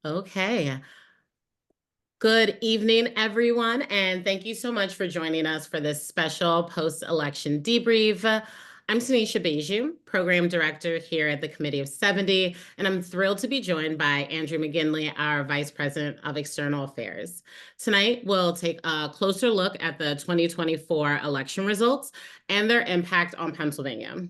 Okay. Good evening, everyone, and thank you so much for joining us for this special post-election debrief. I'm Tanisha Beju, Program Director here at the Committee of 70, and I'm thrilled to be joined by Andrew McGinley, our Vice President of External Affairs. Tonight, we'll take a closer look at the 2024 election results and their impact on Pennsylvania.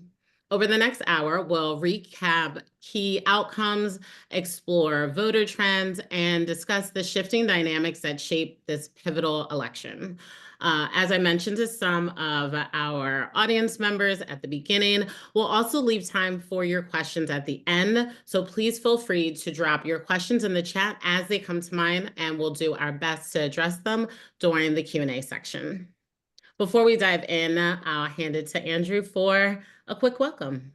Over the next hour, we'll recap key outcomes, explore voter trends, and discuss the shifting dynamics that shape this pivotal election. As I mentioned to some of our audience members at the beginning, we'll also leave time for your questions at the end. So please feel free to drop your questions in the chat as they come to mind, and we'll do our best to address them during the Q&A section. Before we dive in, I'll hand it to Andrew for a quick welcome.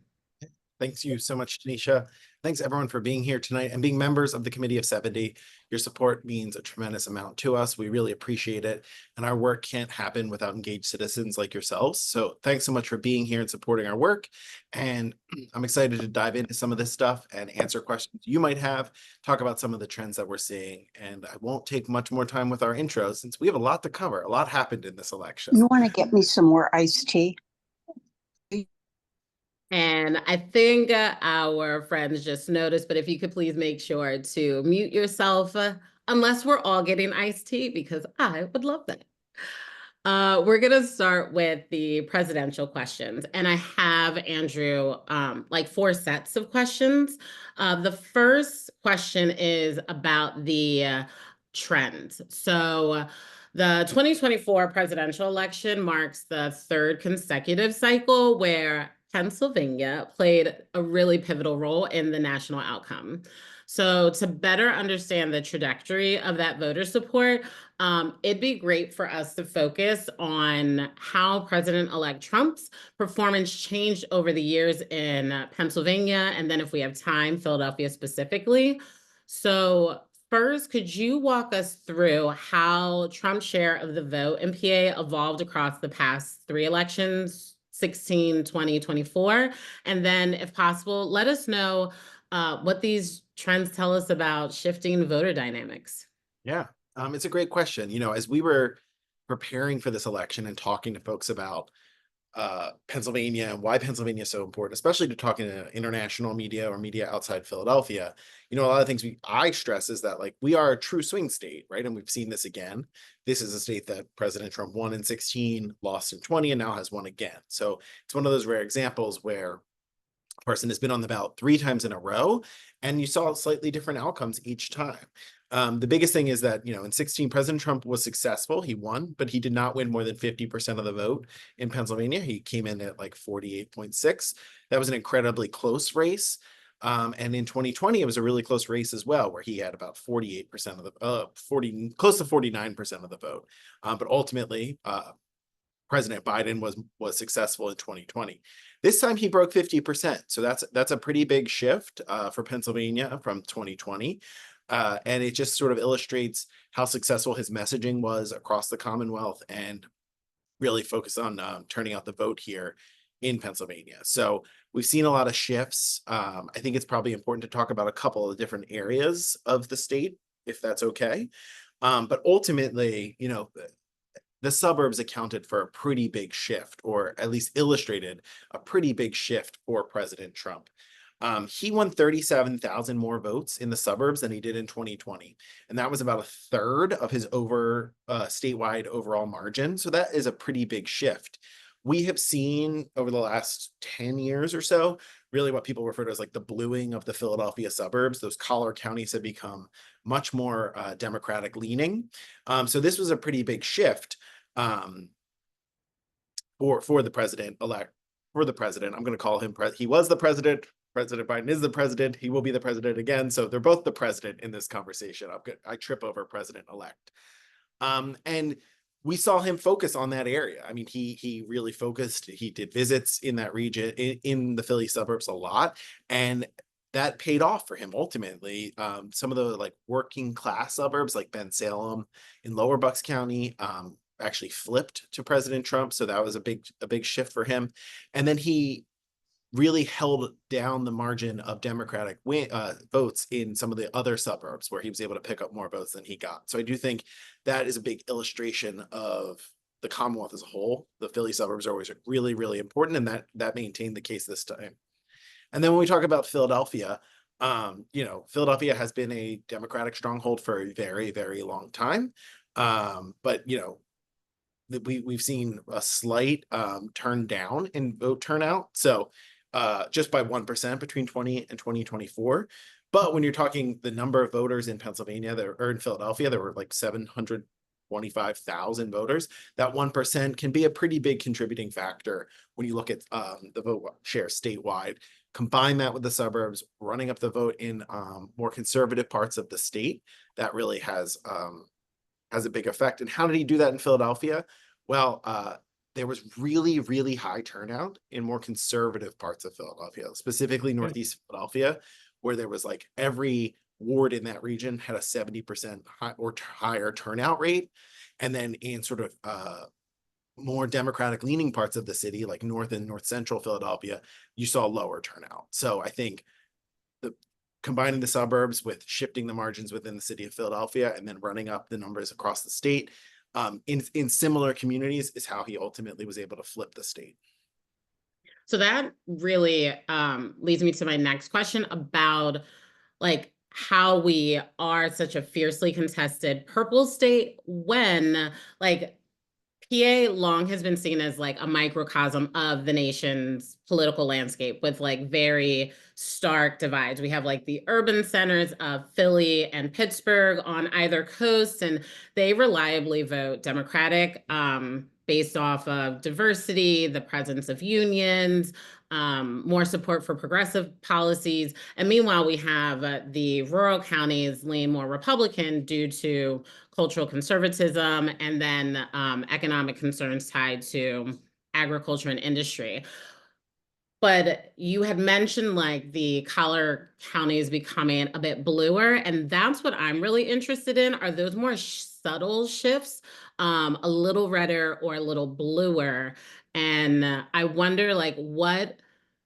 Thanks you so much, Tanisha. Thanks everyone for being here tonight and being members of the Committee of 70. Your support means a tremendous amount to us. We really appreciate it. And our work can't happen without engaged citizens like yourselves. So thanks so much for being here and supporting our work. And I'm excited to dive into some of this stuff and answer questions you might have, talk about some of the trends that we're seeing. And I won't take much more time with our intro since we have a lot to cover. A lot happened in this election. You want to get me some more iced tea? And I think our friends just noticed, but if you could please make sure to mute yourself, unless we're all getting iced tea, because I would love that. We're going to start with the presidential questions. And I have, Andrew, like 4 sets of questions. The first question is about the trends. So the 2024 presidential election marks the 3rd consecutive cycle where Pennsylvania played a really pivotal role in the national outcome. So to better understand the trajectory of that voter support, it'd be great for us to focus on how President-elect Trump's performance changed over the years in Pennsylvania, and then if we have time, Philadelphia specifically. So first, could you walk us through how Trump's share of the vote in PA evolved across the past 3 elections? 16, 20, 24. And then if possible, let us know what these trends tell us about shifting voter dynamics. Yeah, it's a great question. You know, as we were preparing for this election and talking to folks about Pennsylvania and why Pennsylvania is so important, especially to talking to international media or media outside Philadelphia, you know, a lot of things I stress is that like we are a true swing state, right? And we've seen this again. This is a state that President Trump won in 16, lost in 20, and now has won again. So it's one of those rare examples where a person has been on the ballot 3 times in a row, and you saw slightly different outcomes each time. The biggest thing is that, you know, in 16, President Trump was successful. He won, but he did not win more than 50% of the vote in Pennsylvania. He came in at like 48.6. That was an incredibly close race. And in 2020, it was a really close race as well, where he had about 48% of the close to 49% of the vote. But ultimately, President Biden was successful in 2020. This time he broke 50%. So that's a pretty big shift for Pennsylvania from 2020. And it just sort of illustrates how successful his messaging was across the Commonwealth and really focus on turning out the vote here in Pennsylvania. So we've seen a lot of shifts. I think it's probably important to talk about a couple of different areas of the state, if that's okay. But ultimately, you know, the suburbs accounted for a pretty big shift, or at least illustrated a pretty big shift for President Trump. He won 37,000 more votes in the suburbs than he did in 2020. And that was about 1/3 of his statewide overall margin. So that is a pretty big shift. We have seen over the last 10 years or so, really what people refer to as like the bluing of the Philadelphia suburbs. Those collar counties have become much more Democratic leaning. So this was a pretty big shift for the president-elect. For the president, I'm going to call him he was the president. President Biden is the president. He will be the president again. So they're both the president in this conversation. I trip over president-elect. And we saw him focus on that area. I mean, he really focused. He did visits in that region, in the Philly suburbs a lot. And that paid off for him ultimately. Some of the like working class suburbs like Bensalem in Lower Bucks County actually flipped to President Trump. So that was a big shift for him. And then he really held down the margin of Democratic votes in some of the other suburbs where he was able to pick up more votes than he got. So I do think that is a big illustration of the Commonwealth as a whole. The Philly suburbs are always really, really important, and that maintained the case this time. And then when we talk about Philadelphia, Philadelphia has been a Democratic stronghold for a very, very long time. But we've seen a slight turn down in vote turnout. So just by 1% between 20 and 2024. But when you're talking the number of voters in Pennsylvania or in Philadelphia, there were like 725,000 voters. That 1% can be a pretty big contributing factor when you look at the vote share statewide. Combine that with the suburbs, running up the vote in more conservative parts of the state, that really has a big effect. And how did he do that in Philadelphia? Well, there was really, really high turnout in more conservative parts of Philadelphia, specifically Northeast Philadelphia, where there was like every ward in that region had a 70% or higher turnout rate. And then in sort of more Democratic leaning parts of the city, like North and North Central Philadelphia, you saw lower turnout. So I think combining the suburbs with shifting the margins within the city of Philadelphia and then running up the numbers across the state in similar communities is how he ultimately was able to flip the state. So that really leads me to my next question about like how we are such a fiercely contested purple state when like PA long has been seen as like a microcosm of the nation's political landscape with like very stark divides. We have like the urban centers of Philly and Pittsburgh on either coast, and they reliably vote Democratic based off of diversity, the presence of unions, more support for progressive policies. And meanwhile, we have the rural counties lean more Republican due to cultural conservatism and then economic concerns tied to agriculture and industry. But you had mentioned like the collar counties becoming a bit bluer, and that's what I'm really interested in. Are those more subtle shifts, a little redder or a little bluer? And I wonder like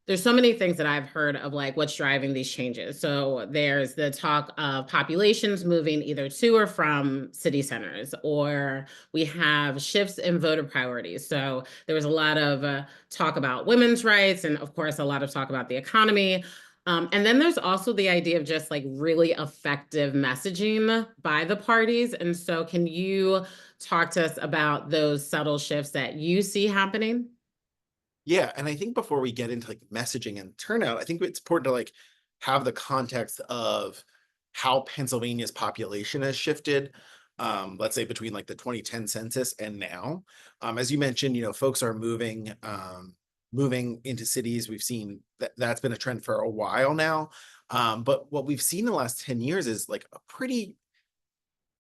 there's so many things that I've heard of like what's driving these changes. So there's the talk of populations moving either to or from city centers, or we have shifts in voter priorities. So there was a lot of talk about women's rights, and of course, a lot of talk about the economy. And then there's also the idea of just like really effective messaging by the parties. And so can you talk to us about those subtle shifts that you see happening? Yeah, and I think before we get into like messaging and turnout, I think it's important to like have the context of how Pennsylvania's population has shifted. Let's say between like the 2010 census and now. As you mentioned, folks are moving into cities. We've seen that's been a trend for a while now. But what we've seen in the last 10 years is like a pretty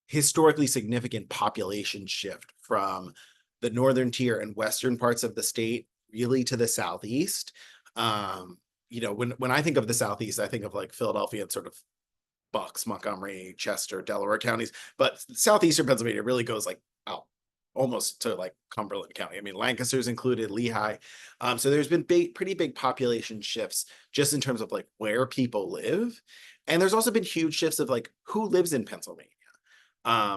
historically significant population shift from the northern tier and western parts of the state really to the southeast. When I think of the southeast, I think of like Philadelphia and sort of Bucks, Montgomery, Chester, Delaware counties, but southeastern Pennsylvania really goes like out almost to like Cumberland County. I mean, Lancaster's included, Lehigh. So there's been pretty big population shifts just in terms of like where people live. And there's also been huge shifts of like who lives in Pennsylvania.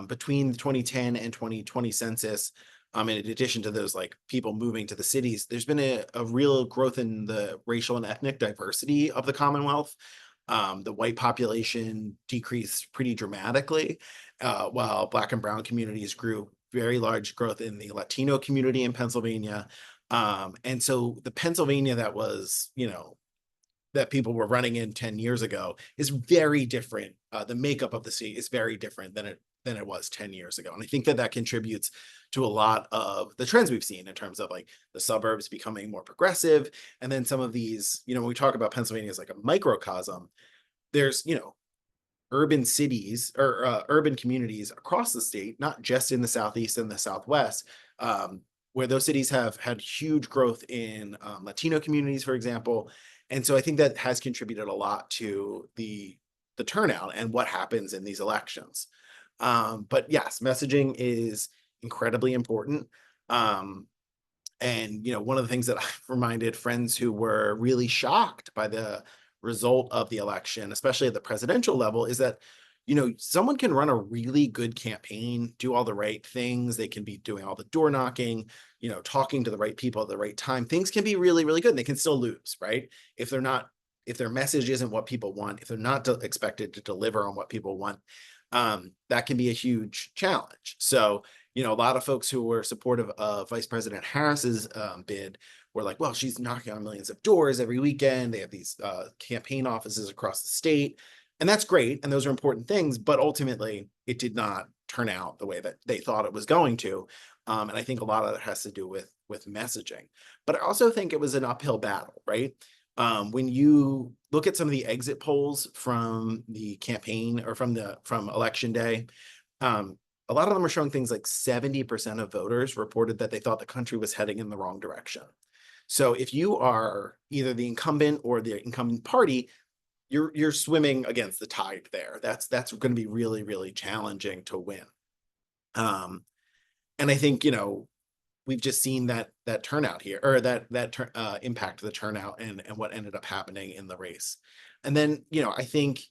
Between the 2010 and 2020 census, in addition to those like people moving to the cities, there's been a real growth in the racial and ethnic diversity of the Commonwealth. The white population decreased pretty dramatically, while Black and brown communities grew. Very large growth in the Latino community in Pennsylvania. And so the Pennsylvania that was, that people were running in 10 years ago is very different. The makeup of the state is very different than it was 10 years ago. And I think that contributes to a lot of the trends we've seen in terms of like the suburbs becoming more progressive. And then some of these, when we talk about Pennsylvania as like a microcosm, there's, urban cities or urban communities across the state, not just in the Southeast and the Southwest, where those cities have had huge growth in Latino communities, for example. And so I think that has contributed a lot to the turnout and what happens in these elections. But yes, messaging is incredibly important. And, one of the things that I've reminded friends who were really shocked by the result of the election, especially at the presidential level, is that, someone can run a really good campaign, do all the right things. They can be doing all the door knocking, talking to the right people at the right time. Things can be really, really good, and they can still lose, right? If their message isn't what people want, if they're not expected to deliver on what people want, that can be a huge challenge. So, a lot of folks who were supportive of Vice President Harris's bid were like, well, she's knocking on millions of doors every weekend. They have these campaign offices across the state. And that's great. And those are important things. But ultimately, it did not turn out the way that they thought it was going to. And I think a lot of that has to do with messaging. But I also think it was an uphill battle, right? When you look at some of the exit polls from the campaign or from election day, a lot of them are showing things like 70% of voters reported that they thought the country was heading in the wrong direction. So if you are either the incumbent or the incumbent party, you're swimming against the tide there. That's going to be really, really challenging to win. And I think, we've just seen that turnout here, or that impact the turnout and what ended up happening in the race. And then, I think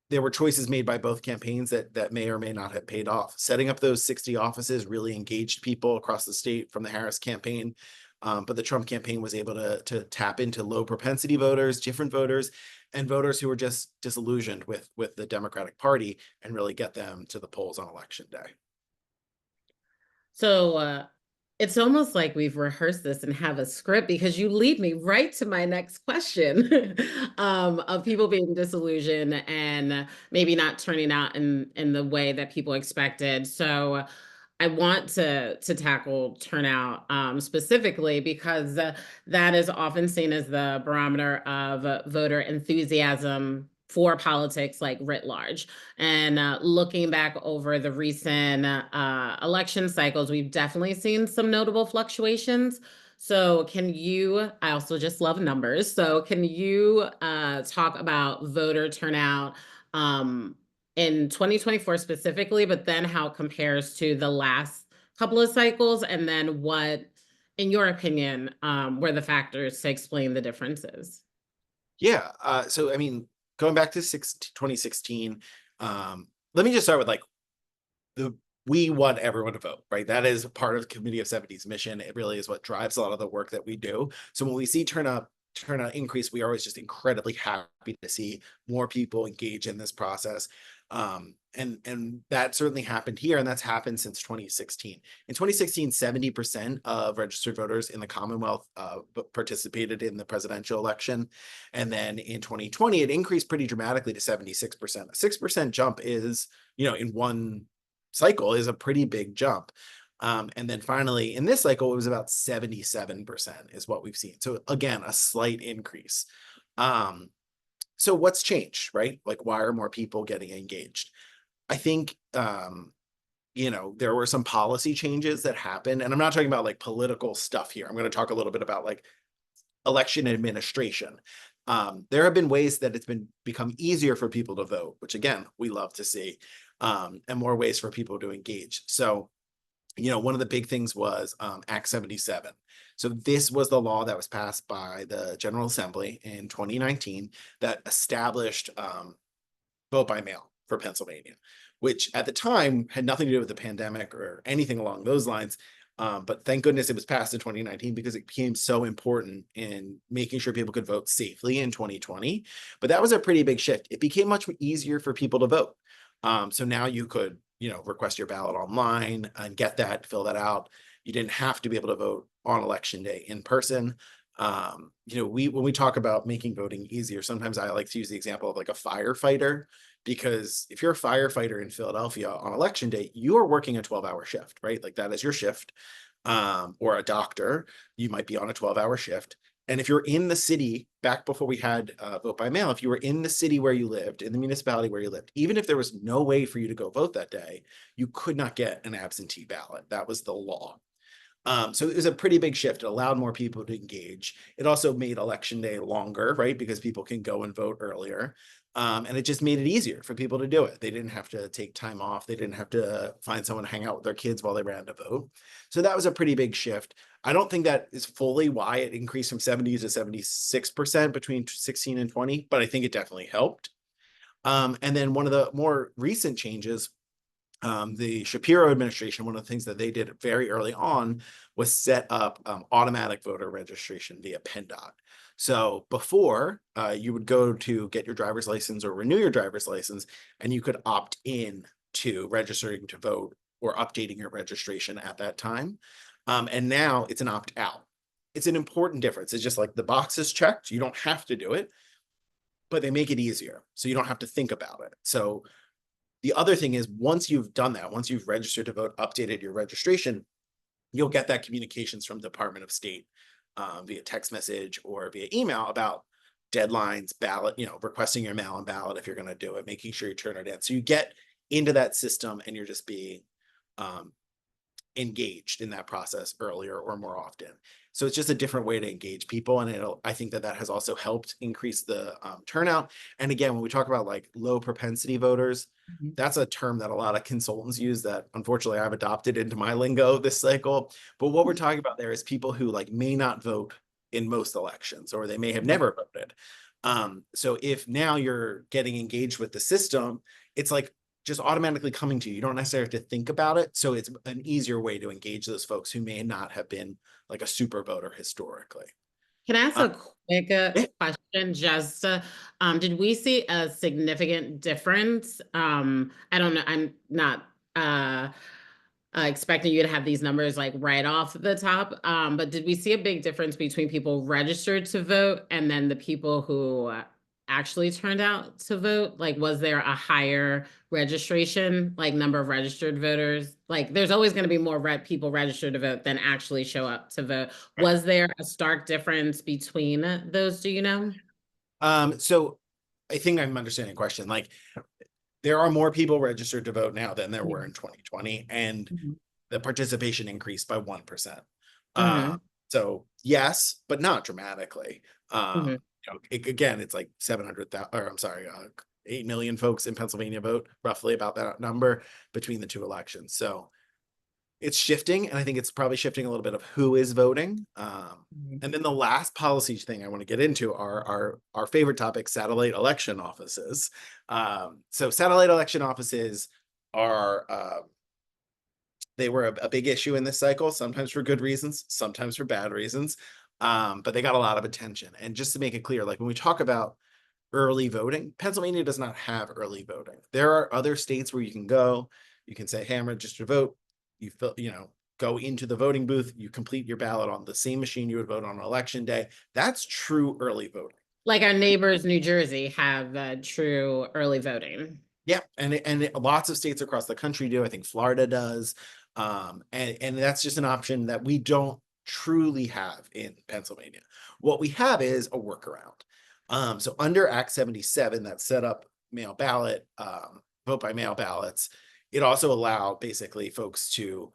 there were choices made by both campaigns that may or may not have paid off. Setting up those 60 offices really engaged people across the state from the Harris campaign. But the Trump campaign was able to tap into low propensity voters, different voters, and voters who were just disillusioned with the Democratic Party, and really get them to the polls on election day. So it's almost like we've rehearsed this and have a script, because you lead me right to my next question of people being disillusioned and maybe not turning out in the way that people expected. So I want to tackle turnout specifically, because that is often seen as the barometer of voter enthusiasm for politics, like writ large. And looking back over the recent election cycles, we've definitely seen some notable fluctuations. So I also just love numbers. So can you talk about voter turnout in 2024 specifically, but then how it compares to the last couple of cycles, and then what, in your opinion, were the factors to explain the differences? Yeah. So, I mean, going back to 2016, let me just start with we want everyone to vote, right? That is part of the Committee of 70's mission. It really is what drives a lot of the work that we do. So when we see turnout increase, we are always just incredibly happy to see more people engage in this process. And that certainly happened here, and that's happened since 2016. In 2016, 70% of registered voters in the Commonwealth participated in the presidential election. And then in 2020, it increased pretty dramatically to 76%. A 6% jump is, in one cycle, is a pretty big jump. And then finally, in this cycle, it was about 77% is what we've seen. So again, a slight increase. So what's changed, right? Like, why are more people getting engaged? I think, there were some policy changes that happened, and I'm not talking about like political stuff here. I'm going to talk a little bit about like election administration. There have been ways that it's become easier for people to vote, which again, we love to see, and more ways for people to engage. So, one of the big things was Act 77. So this was the law that was passed by the General Assembly in 2019 that established vote by mail for Pennsylvania, which at the time had nothing to do with the pandemic or anything along those lines. But thank goodness it was passed in 2019, because it became so important in making sure people could vote safely in 2020. But that was a pretty big shift. It became much easier for people to vote. So now you could, request your ballot online and get that, fill that out. You didn't have to be able to vote on election day in person. When we talk about making voting easier, sometimes I like to use the example of like a firefighter, because if you're a firefighter in Philadelphia on election day, you are working a 12-hour shift, right? Like that is your shift. Or a doctor, you might be on a 12-hour shift. And if you're in the city, back before we had vote by mail, if you were in the city where you lived, in the municipality where you lived, even if there was no way for you to go vote that day, you could not get an absentee ballot. That was the law. So it was a pretty big shift. It allowed more people to engage. It also made election day longer, right? Because people can go and vote earlier. And it just made it easier for people to do it. They didn't have to take time off. They didn't have to find someone to hang out with their kids while they ran to vote. So that was a pretty big shift. I don't think that is fully why it increased from 70 to 76% between 16 and 20, but I think it definitely helped. And then one of the more recent changes, the Shapiro administration, one of the things that they did very early on was set up automatic voter registration via PennDOT. So before, you would go to get your driver's license or renew your driver's license, and you could opt in to registering to vote or updating your registration at that time. And now it's an opt out. It's an important difference. It's just like the box is checked. You don't have to do it, but they make it easier. So you don't have to think about it. So the other thing is, once you've done that, once you've registered to vote, updated your registration, you'll get that communications from the Department of State via text message or via email about deadlines, ballot, requesting your mail-in ballot if you're going to do it, making sure you turn it in. So you get into that system and you're just being engaged in that process earlier or more often. So it's just a different way to engage people. And I think that has also helped increase the turnout. And again, when we talk about like low propensity voters, that's a term that a lot of consultants use that unfortunately I've adopted into my lingo this cycle. But what we're talking about there is people who like may not vote in most elections, or they may have never voted. So if now you're getting engaged with the system, it's like just automatically coming to you. You don't necessarily have to think about it. So it's an easier way to engage those folks who may not have been like a super voter historically. Can I ask a quick Yeah. question? Just, did we see a significant difference? I don't know. I'm not expecting you to have these numbers like right off the top. But did we see a big difference between people registered to vote and then the people who actually turned out to vote? Like, was there a higher registration, like number of registered voters? Like, there's always going to be more people registered to vote than actually show up to vote. Was there a stark difference between those? Do you know? So I think I'm understanding the question. Like, there are more people registered to vote now than there were in 2020, and Mhm. the participation increased by 1%. Mhm. So yes, but not dramatically. Mhm. Again, it's like 700,000, or I'm sorry, 8 million folks in Pennsylvania vote, roughly about that number between the two elections. So it's shifting, and I think it's probably shifting a little bit of who is voting. Mhm. And then the last policy thing I want to get into are our favorite topic, satellite election offices. So satellite election offices are they were a big issue in this cycle, sometimes for good reasons, sometimes for bad reasons. But they got a lot of attention. And just to make it clear, like when we talk about early voting, Pennsylvania does not have early voting. There are other states where you can go, you can say, hey, I'm registered to vote. You fill, go into the voting booth, you complete your ballot on the same machine you would vote on election day. That's true early voting. Like our neighbors, New Jersey, have true early voting. Yeah, and lots of states across the country do. I think Florida does. And that's just an option that we don't truly have in Pennsylvania. What we have is a workaround. So under Act 77 that set up mail ballot, vote by mail ballots, it also allowed basically folks to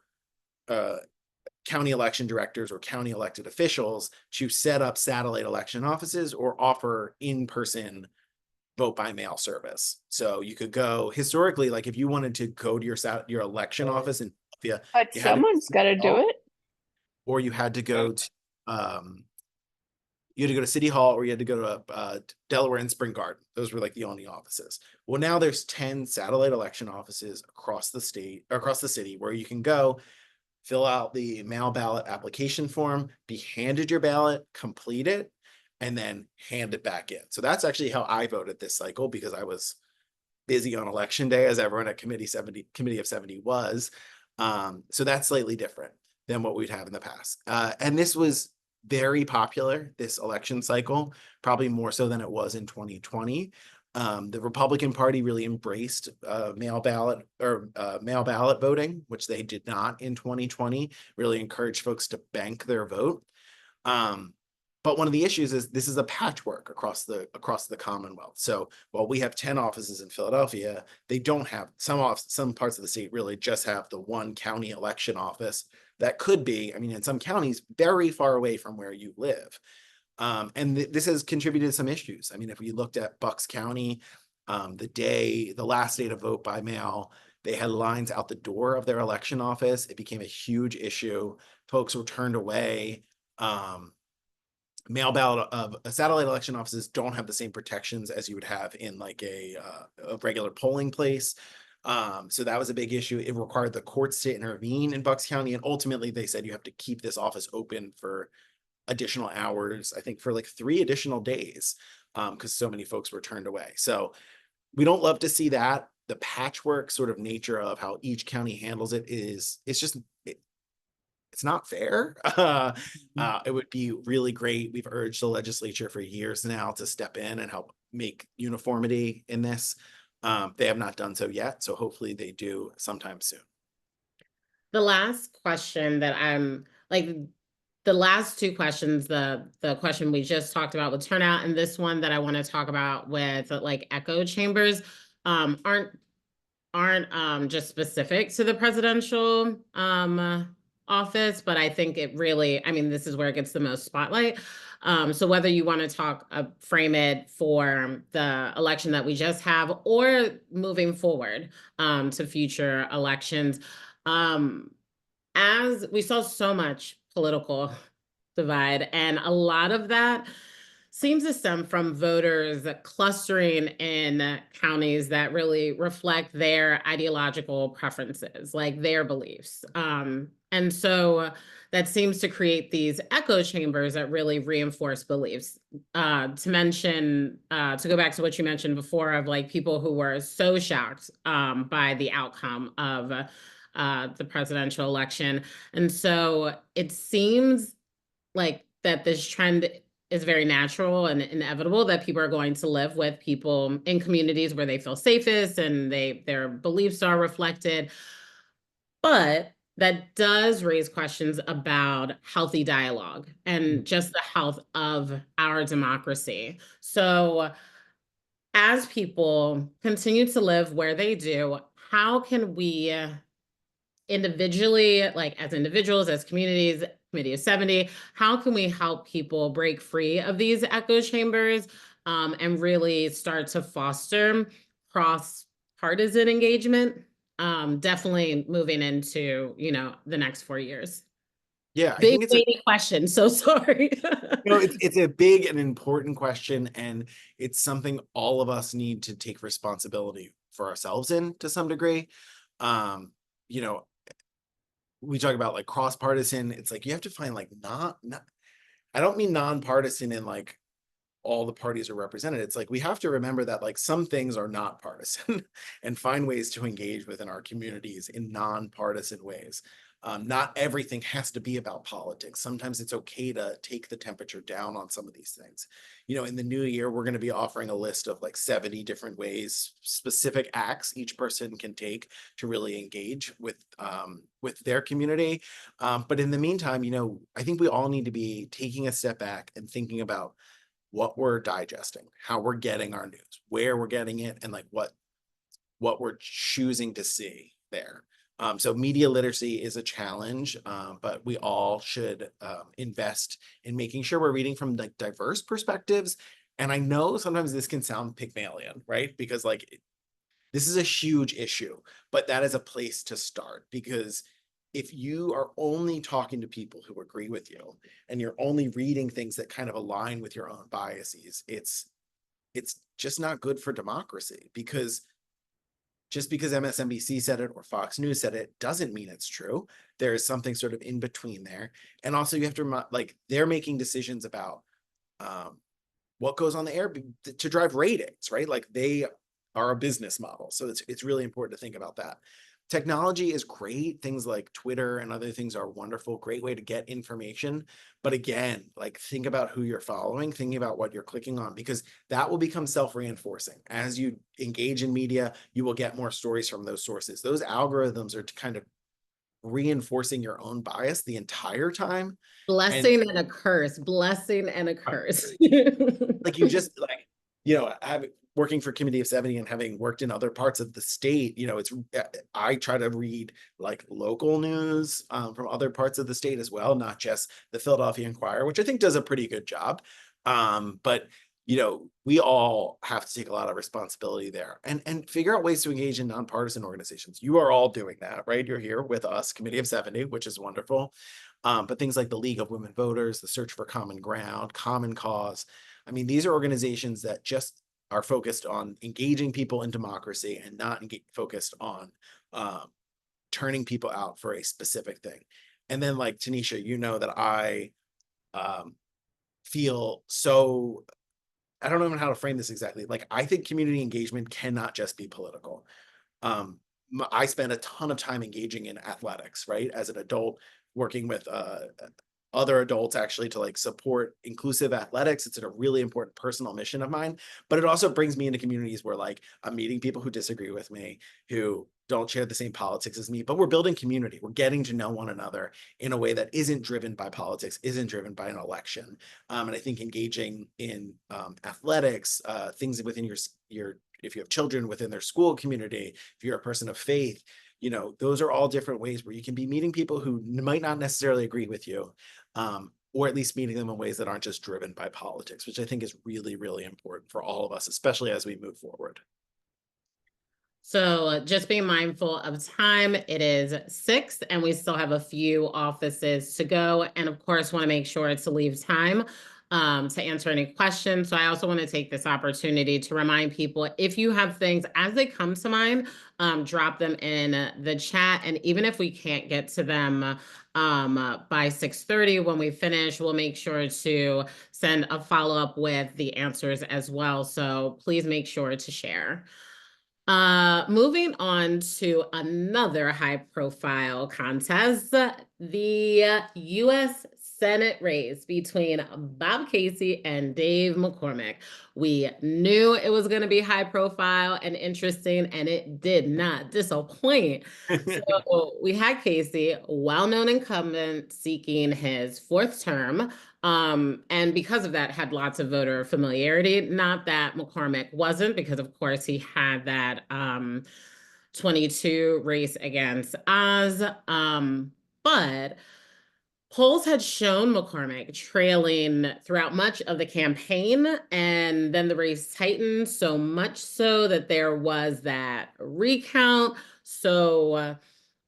county election directors or county elected officials to set up satellite election offices or offer in-person vote by mail service. So you could go historically, like if you wanted to go to your election office in Philadelphia, But you had to someone's got to do it. or you had to go to um City Hall, or you had to go to Delaware and Spring Garden. Those were like the only offices. Well, now there's 10 satellite election offices across the state, across the city, where you can go fill out the mail ballot application form, be handed your ballot, complete it, and then hand it back in. So that's actually how I voted this cycle, because I was busy on election day, as everyone at Committee of 70 was. So that's slightly different than what we'd have in the past. And this was very popular this election cycle, probably more so than it was in 2020. The Republican Party really embraced mail ballot voting, which they did not in 2020, really encouraged folks to bank their vote. But one of the issues is this is a patchwork across the Commonwealth. So while we have 10 offices in Philadelphia, they don't have some parts of the state really just have the one county election office that could be, I mean, in some counties, very far away from where you live. And this has contributed to some issues. I mean, if we looked at Bucks County, the last day to vote by mail, they had lines out the door of their election office. It became a huge issue. Folks were turned away. Mail ballot satellite election offices don't have the same protections as you would have in like a regular polling place. So that was a big issue. It required the courts to intervene in Bucks County, and ultimately they said you have to keep this office open for additional hours, I think for like 3 additional days, because so many folks were turned away. So we don't love to see that. The patchwork sort of nature of how each county handles it it's not fair. It would be really great. We've urged the legislature for years now to step in and help make uniformity in this. They have not done so yet, so hopefully they do sometime soon. The last question that I'm like, the last 2 questions, the question we just talked about with turnout, and this one that I want to talk about with like echo chambers, aren't just specific to the presidential office, but I think it really, I mean, this is where it gets the most spotlight. So whether you want to talk, frame it for the election that we just have or moving forward to future elections, as we saw so much political divide, and a lot of that seems to stem from voters clustering in counties that really reflect their ideological preferences, like their beliefs. And so that seems to create these echo chambers that really reinforce beliefs. To go back to what you mentioned before of like people who were so shocked by the outcome of the presidential election. And so it seems like that this trend is very natural and inevitable, that people are going to live with people in communities where they feel safest and their beliefs are reflected. But that does raise questions about healthy dialogue and just the health of our democracy. So as people continue to live where they do, how can we individually, like as individuals, as communities, Committee of 70, how can we help people break free of these echo chambers and really start to foster cross-partisan engagement? Definitely moving into, the next 4 years. Yeah, I Big, think weighty question, so sorry. it's a big and important question, and it's something all of us need to take responsibility for ourselves in to some degree. You know, we talk about like cross-partisan. It's like you have to find like not I don't mean nonpartisan in like all the parties are represented. It's like we have to remember that like some things are not partisan and find ways to engage within our communities in nonpartisan ways. Not everything has to be about politics. Sometimes it's okay to take the temperature down on some of these things. In the new year, we're going to be offering a list of like 70 different ways, specific acts each person can take to really engage with their community. But in the meantime, I think we all need to be taking a step back and thinking about what we're digesting, how we're getting our news, where we're getting it, and like what we're choosing to see there. So media literacy is a challenge, but we all should invest in making sure we're reading from like diverse perspectives. And I know sometimes this can sound Pygmalion, right? Because like this is a huge issue, but that is a place to start, because if you are only talking to people who agree with you and you're only reading things that kind of align with your own biases, it's just not good for democracy, because just because MSNBC said it or Fox News said it doesn't mean it's true. There is something sort of in between there. And also you have to like they're making decisions about what goes on the air to drive ratings, right? Like they are a business model. So it's really important to think about that. Technology is great. Things like Twitter and other things are wonderful, great way to get information. But again, like think about who you're following, thinking about what you're clicking on, because that will become self-reinforcing. As you engage in media, you will get more stories from those sources. Those algorithms are kind of reinforcing your own bias the entire time. Blessing and a curse, blessing and a curse. Like you just like working for Committee of 70 and having worked in other parts of the state, I try to read like local news from other parts of the state as well, not just the Philadelphia Inquirer, which I think does a pretty good job. But we all have to take a lot of responsibility there and figure out ways to engage in nonpartisan organizations. You are all doing that, right? You're here with us, Committee of 70, which is wonderful. But things like the League of Women Voters, the Search for Common Ground, Common Cause. I mean, these are organizations that just are focused on engaging people in democracy and not focused on turning people out for a specific thing. And then like Tanisha, that I feel so, I don't know how to frame this exactly. Like, I think community engagement cannot just be political. I spend a ton of time engaging in athletics, right? As an adult, working with other adults actually to like support inclusive athletics. It's a really important personal mission of mine, but it also brings me into communities where like I'm meeting people who disagree with me, who don't share the same politics as me, but we're building community. We're getting to know one another in a way that isn't driven by politics, isn't driven by an election. And I think engaging in athletics, things within your if you have children within their school community, if you're a person of faith, those are all different ways where you can be meeting people who might not necessarily agree with you, or at least meeting them in ways that aren't just driven by politics, which I think is really, really important for all of us, especially as we move forward. So just being mindful of time, it is 6 and we still have a few offices to go. And of course, want to make sure to leave time to answer any questions. So I also want to take this opportunity to remind people, if you have things as they come to mind, drop them in the chat. And even if we can't get to them by 6:30 when we finish, we'll make sure to send a follow-up with the answers as well. So please make sure to share. Moving on to another high profile contest, the U.S. Senate race between Bob Casey and Dave McCormick. We knew it was going to be high profile and interesting, and it did not disappoint. So we had Casey, well-known incumbent, seeking his 4th term. And because of that, had lots of voter familiarity. Not that McCormick wasn't, because of course he had that 22 race against Oz. But polls had shown McCormick trailing throughout much of the campaign, and then the race tightened so much so that there was that recount. So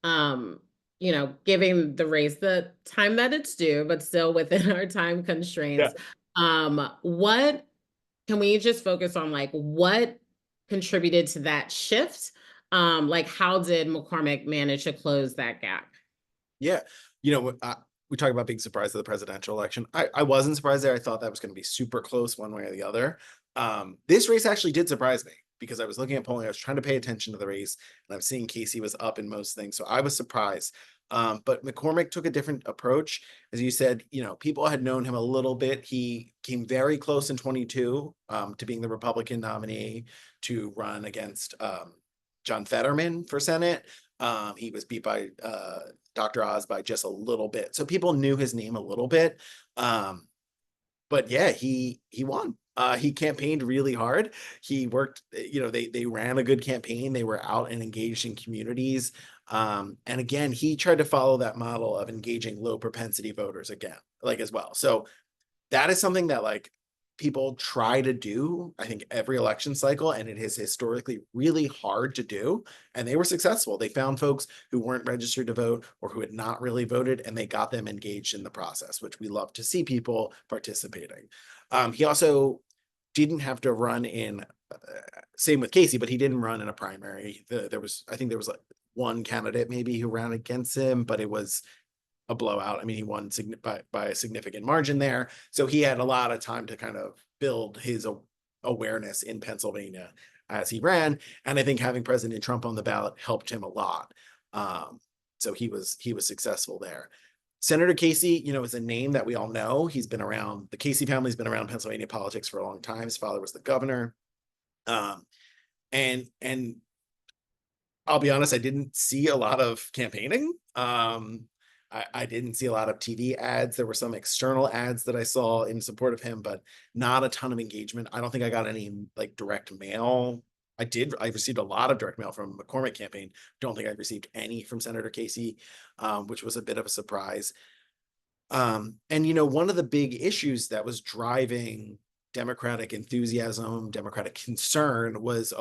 giving the race the time that it's due, but still within our time constraints. What can we just focus on, like, what contributed to that shift? Like, how did McCormick manage to close that gap? Yeah. We talk about being surprised at the presidential election. I wasn't surprised there. I thought that was going to be super close one way or the other. This race actually did surprise me because I was looking at polling. I was trying to pay attention to the race, and I'm seeing Casey was up in most things. So I was surprised. But McCormick took a different approach. As you said, people had known him a little bit. He came very close in 22 to being the Republican nominee to run against John Fetterman for Senate. He was beat by Dr. Oz by just a little bit. So people knew his name a little bit. But yeah, he won. He campaigned really hard. He worked, they ran a good campaign. They were out and engaged in communities. And again, he tried to follow that model of engaging low propensity voters as well. So that is something that like people try to do, I think, every election cycle, and it is historically really hard to do. And they were successful. They found folks who weren't registered to vote or who had not really voted, and they got them engaged in the process, which we love to see people participating. He also didn't have to run in, same with Casey, but he didn't run in a primary. I think there was like one candidate maybe who ran against him, but it was a blowout. I mean, he won by a significant margin there. So he had a lot of time to kind of build his awareness in Pennsylvania as he ran. And I think having President Trump on the ballot helped him a lot. So he was successful there. Senator Casey, is a name that we all know. He's been around, the Casey family's been around Pennsylvania politics for a long time. His father was the governor. And I'll be honest, I didn't see a lot of campaigning. I didn't see a lot of TV ads. There were some external ads that I saw in support of him, but not a ton of engagement. I don't think I got any like direct mail. I received a lot of direct mail from McCormick campaign. Don't think I received any from Senator Casey, which was a bit of a surprise. And one of the big issues that was driving Democratic enthusiasm, Democratic concern was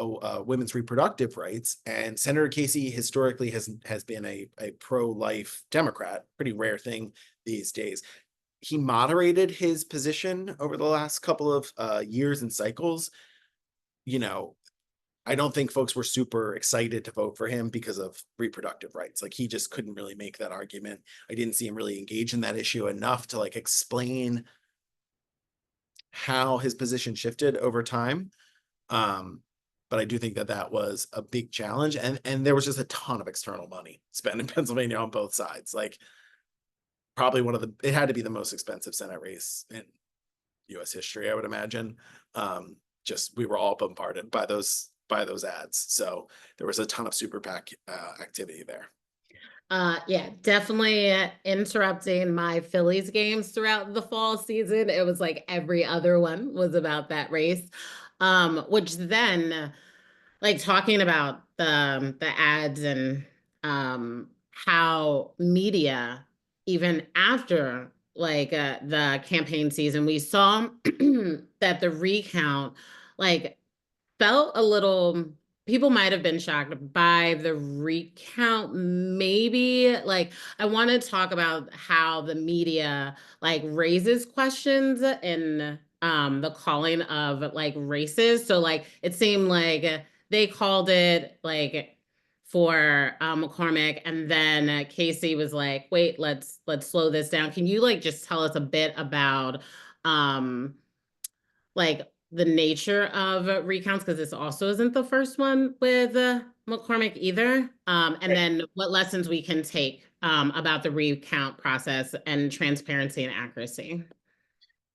women's reproductive rights. And Senator Casey historically has been a pro-life Democrat, pretty rare thing these days. He moderated his position over the last couple of years and cycles. I don't think folks were super excited to vote for him because of reproductive rights. Like he just couldn't really make that argument. I didn't see him really engage in that issue enough to like explain how his position shifted over time. But I do think that was a big challenge, and there was just a ton of external money spent in Pennsylvania on both sides. Like probably it had to be the most expensive Senate race in U.S. history, I would imagine. Just we were all bombarded by those ads, so there was a ton of super PAC activity there. Yeah, definitely interrupting my Phillies games throughout the fall season. It was like every other one was about that race. Which then, like talking about the ads and how media, even after like the campaign season, we saw that the recount like felt a little, people might have been shocked by the recount. Maybe like I want to talk about how the media like raises questions in the calling of like races. So like it seemed like they called it like for McCormick, and then Casey was like, wait, let's slow this down. Can you like just tell us a bit about um like the nature of recounts, because this also isn't the first one with McCormick either. And then what lessons we can take about the recount process and transparency and accuracy.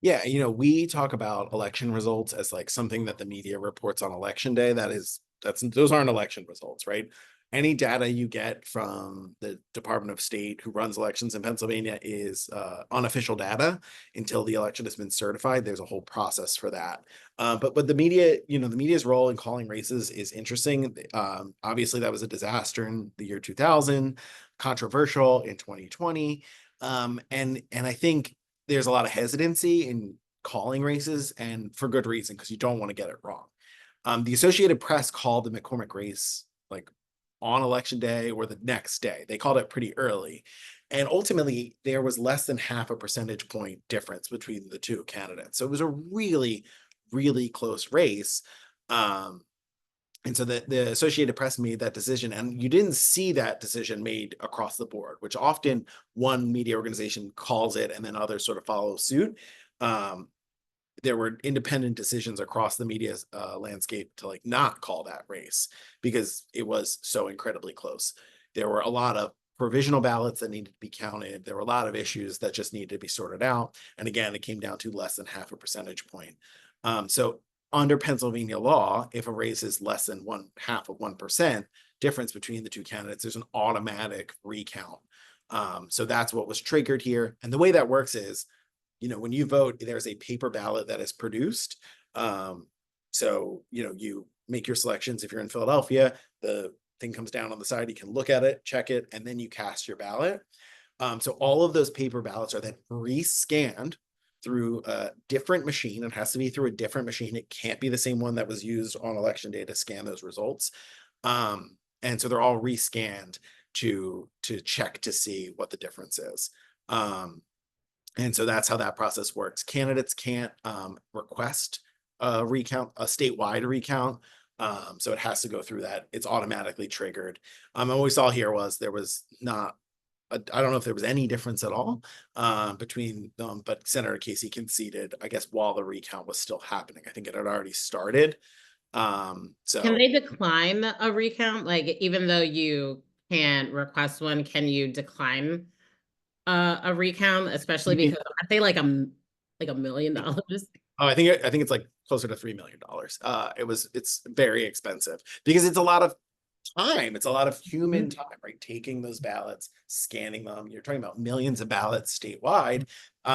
Yeah, we talk about election results as like something that the media reports on election day. Those aren't election results, right? Any data you get from the Department of State, who runs elections in Pennsylvania, is unofficial data until the election has been certified. There's a whole process for that. But the media, the media's role in calling races is interesting. Obviously, that was a disaster in the year 2000, controversial in 2020, and I think there's a lot of hesitancy in calling races, and for good reason, because you don't want to get it wrong. The Associated Press called the McCormick race like on election day or the next day. They called it pretty early. And ultimately, there was less than half a percentage point difference between the two candidates. So it was a really, really close race. And so the Associated Press made that decision, and you didn't see that decision made across the board, which often one media organization calls it and then others sort of follow suit. There were independent decisions across the media landscape to like not call that race because it was so incredibly close. There were a lot of provisional ballots that needed to be counted. There were a lot of issues that just needed to be sorted out. And again, it came down to less than half a percentage point. So under Pennsylvania law, if a race is less than 1/2 of 1% difference between the two candidates, there's an automatic recount. So that's what was triggered here. And the way that works is, when you vote, there's a paper ballot that is produced. So, you make your selections. If you're in Philadelphia, the thing comes down on the side, you can look at it, check it, and then you cast your ballot. So all of those paper ballots are then re-scanned through a different machine. It has to be through a different machine. It can't be the same one that was used on election day to scan those results. And so they're all re-scanned to check to see what the difference is. And so that's how that process works. Candidates can't request a recount, a statewide recount. So it has to go through that. It's automatically triggered. And what we saw here was there was not, I don't know if there was any difference at all between them, but Senator Casey conceded, I guess, while the recount was still happening. I think it had already started. So Can they decline a recount? Like even though you can't request one, can you decline a recount, especially because aren't they like $1 million? Oh, I think it's like closer to $3 million. It's very expensive because it's a lot of time. It's a lot of human time, right? Taking those ballots, scanning them. You're talking about millions of ballots statewide.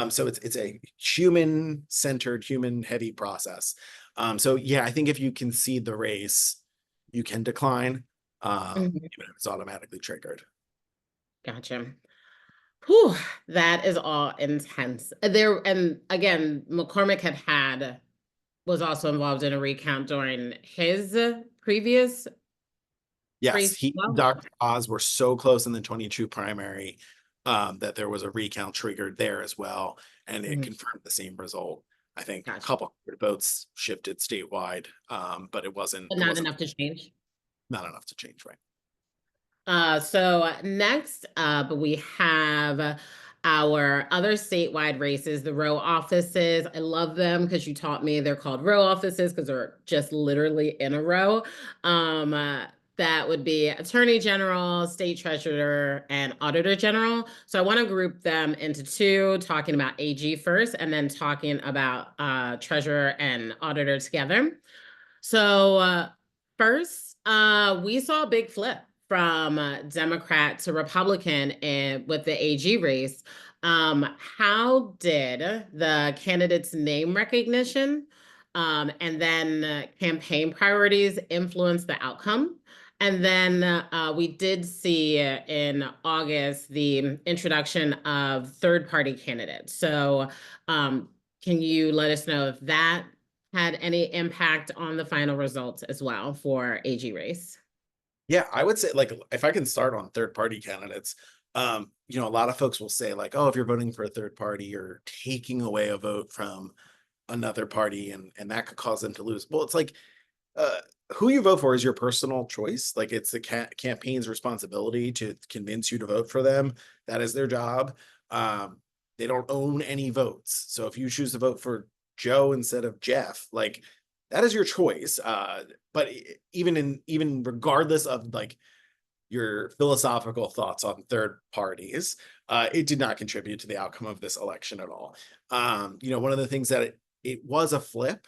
So it's a human-centered, human-heavy process. So yeah, I think if you concede the race, you can decline, Mhm. even if it's automatically triggered. Gotcha. Whew, that is all intense. There, and again, McCormick was also involved in a recount during his previous Yes, race. he and Well, Dr. Oz were so close in the 22 primary that there was a recount triggered there as well, and it mhm, confirmed the same result. I think a gotcha. couple hundred votes shifted statewide, but But it not wasn't enough to change. not enough to change, right? So next up, we have our other statewide races, the row offices. I love them because you taught me they're called row offices because they're just literally in a row. Um, uh, that would be Attorney General, State Treasurer, and Auditor General. So I want to group them into two, talking about AG first, and then talking about Treasurer and Auditor together. So first, we saw a big flip from Democrat to Republican with the AG race. How did the candidates' name recognition and then campaign priorities influence the outcome? And then we did see in August the introduction of third-party candidates. So can you let us know if that had any impact on the final results as well for AG race? Yeah, I would say like if I can start on third party candidates, a lot of folks will say like, oh, if you're voting for a third party, you're taking away a vote from another party and that could cause them to lose. Well, it's like uh, who you vote for is your personal choice. Like it's the campaign's responsibility to convince you to vote for them. That is their job. Um, they don't own any votes. So if you choose to vote for Joe instead of Jeff, like that is your choice. But even regardless of like your philosophical thoughts on third parties, it did not contribute to the outcome of this election at all. One of the things that it was a flip,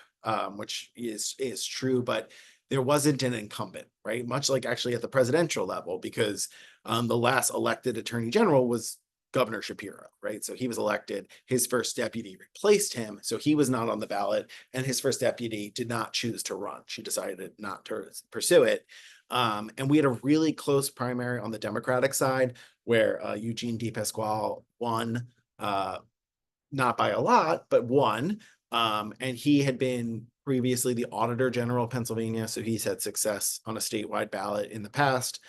which is true, but there wasn't an incumbent, right? Much like actually at the presidential level, because the last elected attorney general was Governor Shapiro, right? So he was elected, his first deputy replaced him, so he was not on the ballot, and his first deputy did not choose to run. She decided not to pursue it. And we had a really close primary on the Democratic side where Eugene DePasquale won, not by a lot, but won. And he had been previously the Auditor General of Pennsylvania, so he's had success on a statewide ballot in the past.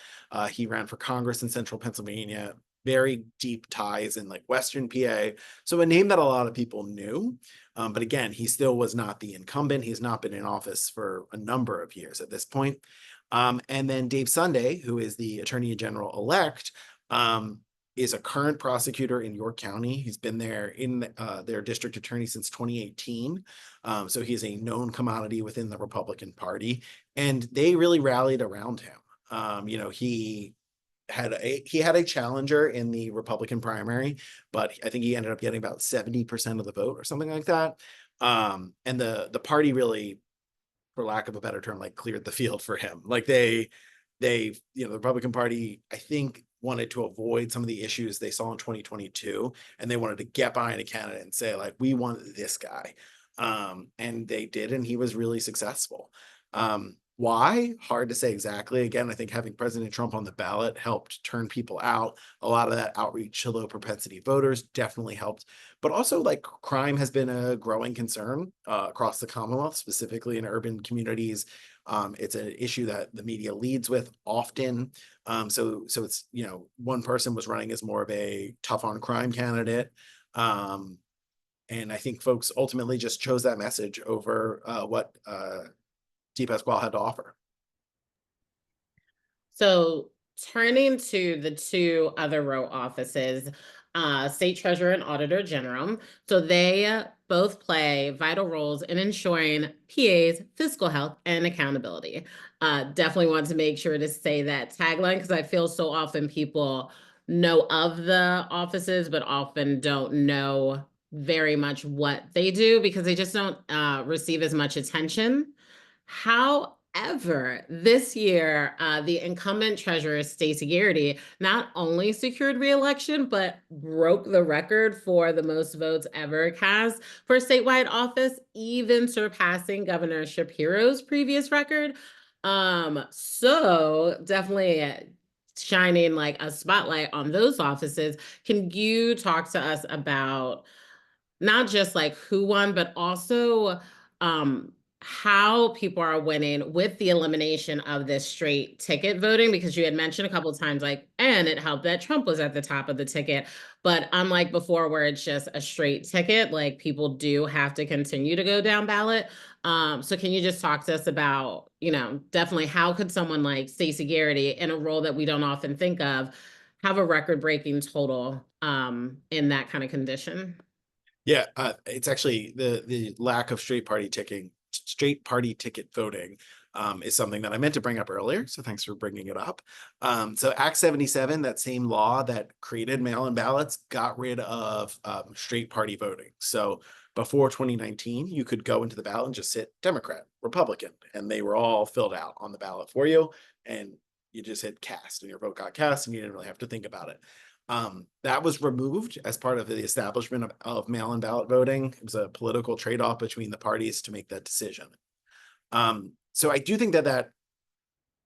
He ran for Congress in Central Pennsylvania, very deep ties in like Western PA. So a name that a lot of people knew. But again, he still was not the incumbent. He's not been in office for a number of years at this point. And then Dave Sunday, who is the Attorney General elect, is a current prosecutor in York County. He's been there in their district attorney since 2018. So he's a known commodity within the Republican Party, and they really rallied around him. He had a challenger in the Republican primary, but I think he ended up getting about 70% of the vote or something like that. And the party really, for lack of a better term, like cleared the field for him. Like the Republican Party, I think, wanted to avoid some of the issues they saw in 2022, and they wanted to get behind a candidate and say like, we want this guy. And they did, and he was really successful. Why? Hard to say exactly. Again, I think having President Trump on the ballot helped turn people out. A lot of that outreach to low propensity voters definitely helped. But also, like, crime has been a growing concern across the Commonwealth, specifically in urban communities. It's an issue that the media leads with often. So it's, one person was running as more of a tough on crime candidate. And I think folks ultimately just chose that message over what DePasquale had to offer. So turning to the two other row offices, State Treasurer and Auditor General. So they both play vital roles in ensuring PA's fiscal health and accountability. Definitely want to make sure to say that tagline because I feel so often people know of the offices, but often don't know very much what they do because they just don't receive as much attention. How However, this year, the incumbent treasurer, Stacey Garrity, not only secured re-election, but broke the record for the most votes ever cast for a statewide office, even surpassing Governor Shapiro's previous record. So definitely shining like a spotlight on those offices. Can you talk to us about not just like who won, but also um how people are winning with the elimination of this straight ticket voting? Because you had mentioned a couple of times like, and it helped that Trump was at the top of the ticket, but unlike before where it's just a straight ticket, like people do have to continue to go down ballot. So can you just talk to us about, definitely how could someone like Stacey Garrity, in a role that we don't often think of, have a record-breaking total in that kind of condition? Yeah, it's actually the lack of straight party ticket voting is something that I meant to bring up earlier. So thanks for bringing it up. So Act 77, that same law that created mail-in ballots, got rid of straight party voting. So before 2019, you could go into the ballot and just hit Democrat, Republican, and they were all filled out on the ballot for you. And you just hit cast and your vote got cast and you didn't really have to think about it. That was removed as part of the establishment of mail-in ballot voting. It was a political trade-off between the parties to make that decision. So I do think that that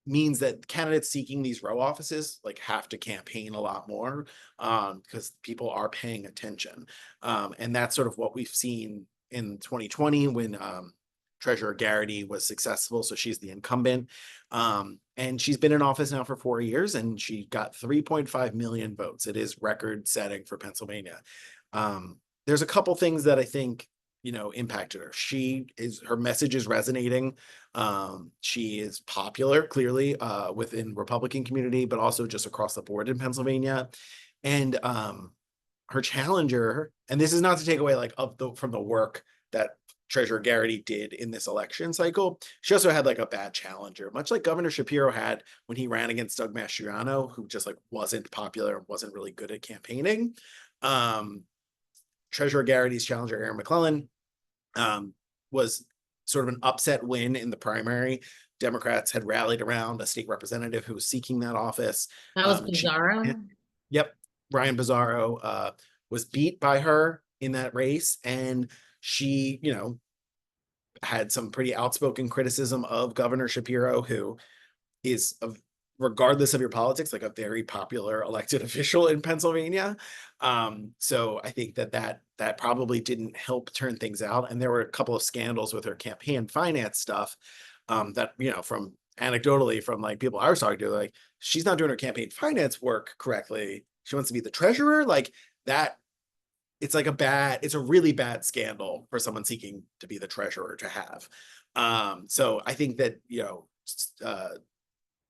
means that candidates seeking these row offices like have to campaign a lot more because people are paying attention. And that's sort of what we've seen in 2020 when Treasurer Garrity was successful. So she's the incumbent. And she's been in office now for 4 years and she got 3.5 million votes. It is record setting for Pennsylvania. There's a couple things that I think, impacted her. Her message is resonating. She is popular clearly within Republican community, but also just across the board in Pennsylvania. And her challenger, and this is not to take away from the work that Treasurer Garrity did in this election cycle. She also had like a bad challenger, much like Governor Shapiro had when he ran against Doug Mastriano, who just like wasn't popular and wasn't really good at campaigning. Treasurer Garrity's challenger, Aaron McClellan, was sort of an upset win in the primary. Democrats had rallied around a state representative who was seeking that office. That was Pizarro. Yep, Brian Pizarro was beat by her in that race, and she, had some pretty outspoken criticism of Governor Shapiro, who is, regardless of your politics, like a very popular elected official in Pennsylvania. So I think that probably didn't help turn things out. And there were a couple of scandals with her campaign finance stuff that, from anecdotally from like people I was talking to, like, she's not doing her campaign finance work correctly. She wants to be the treasurer, like that. It's a really bad scandal for someone seeking to be the treasurer to have. So I think that,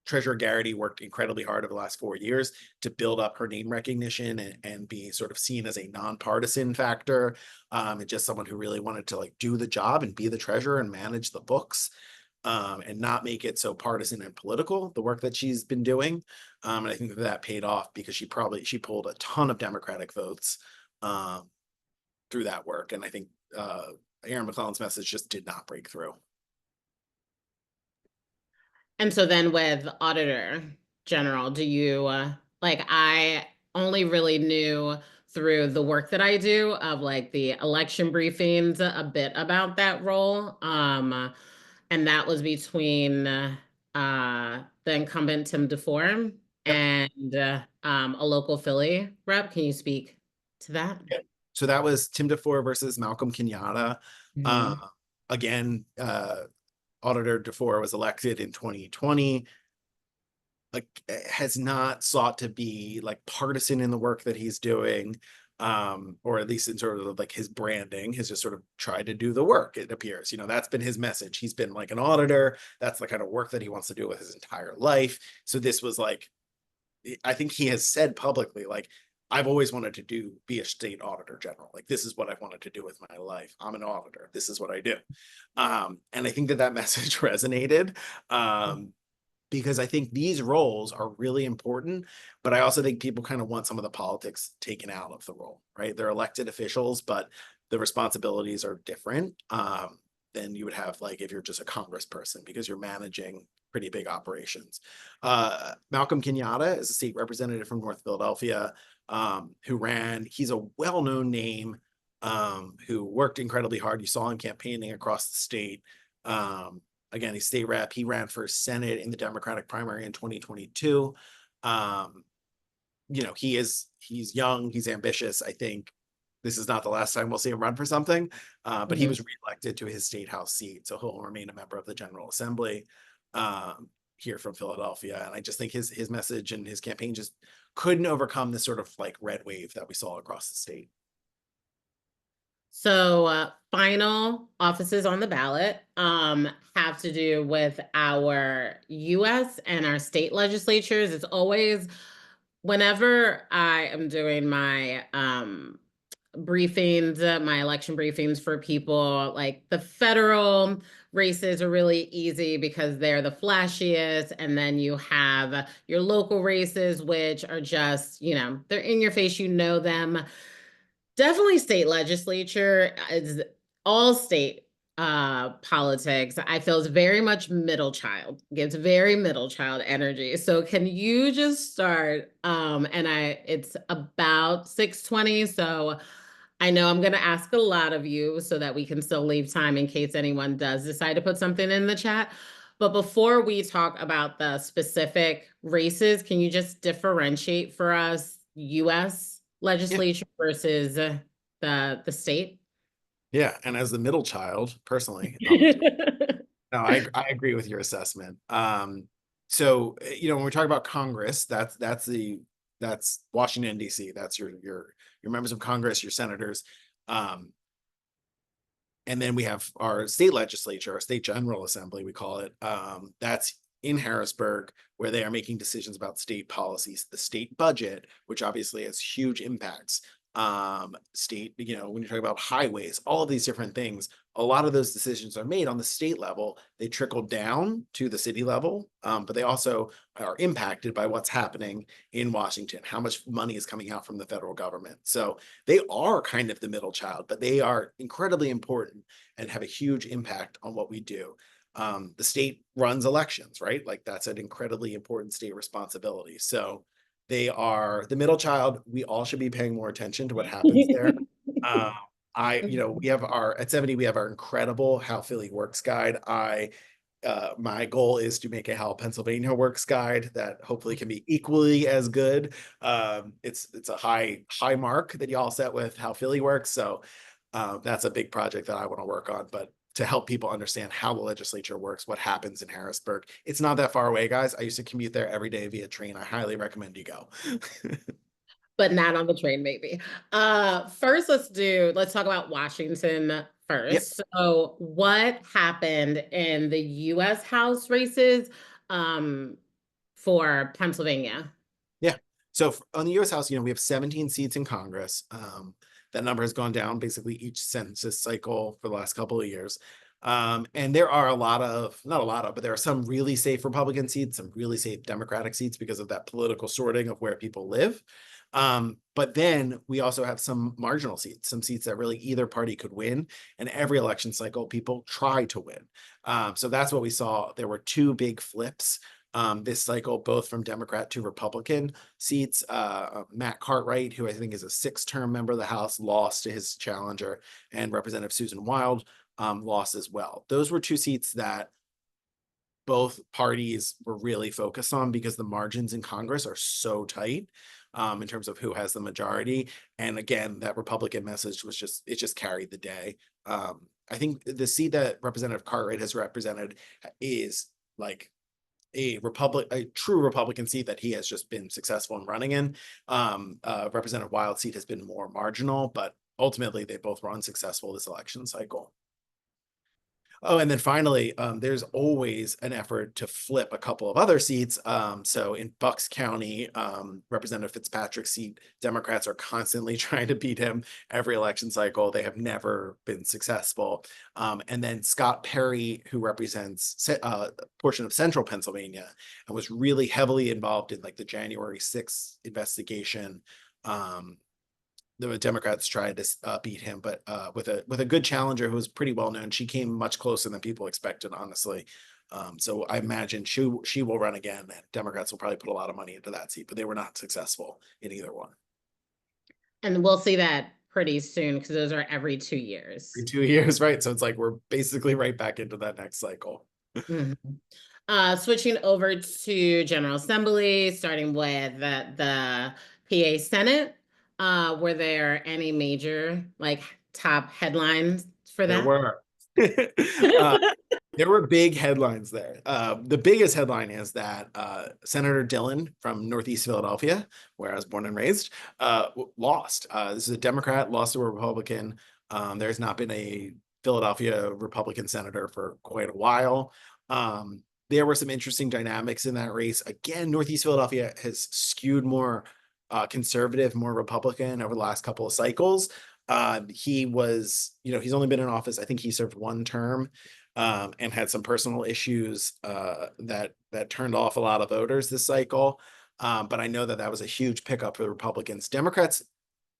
Treasurer Garrity worked incredibly hard over the last 4 years to build up her name recognition and be sort of seen as a nonpartisan factor, and just someone who really wanted to like do the job and be the treasurer and manage the books, and not make it so partisan and political, the work that she's been doing. And I think that paid off because she pulled a ton of Democratic votes through that work. And I think Aaron McClellan's message just did not break through. And so then with Auditor General, do you I only really knew through the work that I do of like the election briefings a bit about that role. And that was between the incumbent Tim DeFore Yep. and a local Philly rep. Can you speak to that? Yeah. So that was Tim DeFore versus Malcolm Kenyatta. Mhm. Again, Auditor DeFore was elected in 2020. Like, has not sought to be like partisan in the work that he's doing, or at least in sort of like his branding, has just sort of tried to do the work. It appears, that's been his message. He's been like an auditor. That's the kind of work that he wants to do with his entire life. So this was like, I think he has said publicly, like, I've always wanted to be a state auditor general. Like, this is what I've wanted to do with my life. I'm an auditor. This is what I do. And I think that message resonated. Because I think these roles are really important, but I also think people kind of want some of the politics taken out of the role, right? They're elected officials, but the responsibilities are different. than you would have like if you're just a congressperson, because you're managing pretty big operations. Malcolm Kenyatta is a state representative from North Philadelphia, who ran. He's a well-known name, who worked incredibly hard. You saw him campaigning across the state. Again, he's state rep. He ran for Senate in the Democratic primary in 2022. He's young, he's ambitious. I think this is not the last time we'll see him run for something, but he was reelected to his state house seat, so he'll remain a member of the General Assembly here from Philadelphia. And I just think his message and his campaign just couldn't overcome this sort of like red wave that we saw across the state. So final offices on the ballot have to do with our US and our state legislatures. It's always, whenever I am doing my briefings, my election briefings for people, like the federal races are really easy because they're the flashiest. And then you have your local races, which are just, they're in your face, them. Definitely state legislature is all state politics. I feel is very much middle child, gives very middle child energy. So can you just start? It's about 6:20, so I know I'm gonna ask a lot of you so that we can still leave time in case anyone does decide to put something in the chat. But before we talk about the specific races, can you just differentiate for us US legislature versus the state? Yeah, and as the middle child, personally, no, I agree with your assessment. So when we talk about Congress, that's Washington D.C. That's your members of Congress, your senators, and then we have our state legislature, our state general assembly, we call it. That's in Harrisburg, where they are making decisions about state policies, the state budget, which obviously has huge impacts. State, when you're talking about highways, all of these different things, a lot of those decisions are made on the state level. They trickle down to the city level, but they also are impacted by what's happening in Washington, how much money is coming out from the federal government. So they are kind of the middle child, but they are incredibly important and have a huge impact on what we do. The state runs elections, right? Like that's an incredibly important state responsibility. So they are the middle child. We all should be paying more attention to what happens there. We have at 70, we have our incredible How Philly Works guide. My goal is to make a How Pennsylvania Works guide that hopefully can be equally as good. It's a high mark that y'all set with How Philly Works. So that's a big project that I want to work on, but to help people understand how the legislature works, what happens in Harrisburg. It's not that far away, guys. I used to commute there every day via train. I highly recommend you go. But not on the train, maybe. First, let's talk about Washington first. Yep. So what happened in the US House races for Pennsylvania? Yeah. So on the US House, we have 17 seats in Congress. That number has gone down basically each census cycle for the last couple of years. And there are but there are some really safe Republican seats, some really safe Democratic seats because of that political sorting of where people live. But then we also have some marginal seats, some seats that really either party could win. And every election cycle, people try to win. So that's what we saw. There were two big flips this cycle, both from Democrat to Republican seats. Matt Cartwright, who I think is a 6-term member of the House, lost to his challenger, and Representative Susan Wild lost as well. Those were two seats that both parties were really focused on because the margins in Congress are so tight in terms of who has the majority. And again, that Republican message it just carried the day. I think the seat that Representative Cartwright has represented is like a true Republican seat that he has just been successful in running in. Representative Wild's seat has been more marginal, but ultimately they both were unsuccessful this election cycle. Oh, and then finally, there's always an effort to flip a couple of other seats. So in Bucks County, Representative Fitzpatrick's seat, Democrats are constantly trying to beat him every election cycle. They have never been successful. And then Scott Perry, who represents a portion of central Pennsylvania and was really heavily involved in like the January 6th investigation, the Democrats tried to beat him, but with a good challenger who was pretty well known. She came much closer than people expected, honestly. So I imagine she will run again, and Democrats will probably put a lot of money into that seat, but they were not successful in either one. And we'll see that pretty soon because those are every 2 years. In 2 years, right? So it's like we're basically right back into that next cycle. Mhm. Switching over to General Assembly, starting with the PA Senate. Were there any major top headlines for There that? were. uh, there were big headlines there. The biggest headline is that Senator Dillon from Northeast Philadelphia, where I was born and raised, lost. This is a Democrat, lost to a Republican. There's not been a Philadelphia Republican senator for quite a while. There were some interesting dynamics in that race. Again, Northeast Philadelphia has skewed more conservative, more Republican over the last couple of cycles. He was, he's only been in office. I think he served one term, and had some personal issues that turned off a lot of voters this cycle. But I know that was a huge pickup for the Republicans.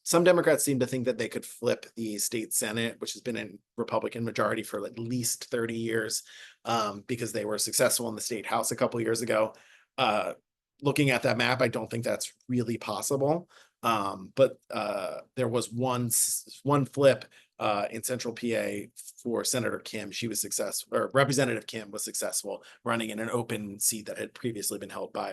Some Democrats seem to think that they could flip the state Senate, which has been in Republican majority for at least 30 years, because they were successful in the state House a couple years ago. Looking at that map, I don't think that's really possible. But there was one flip in Central PA for Senator Kim. She was successful, or Representative Kim was successful running in an open seat that had previously been held by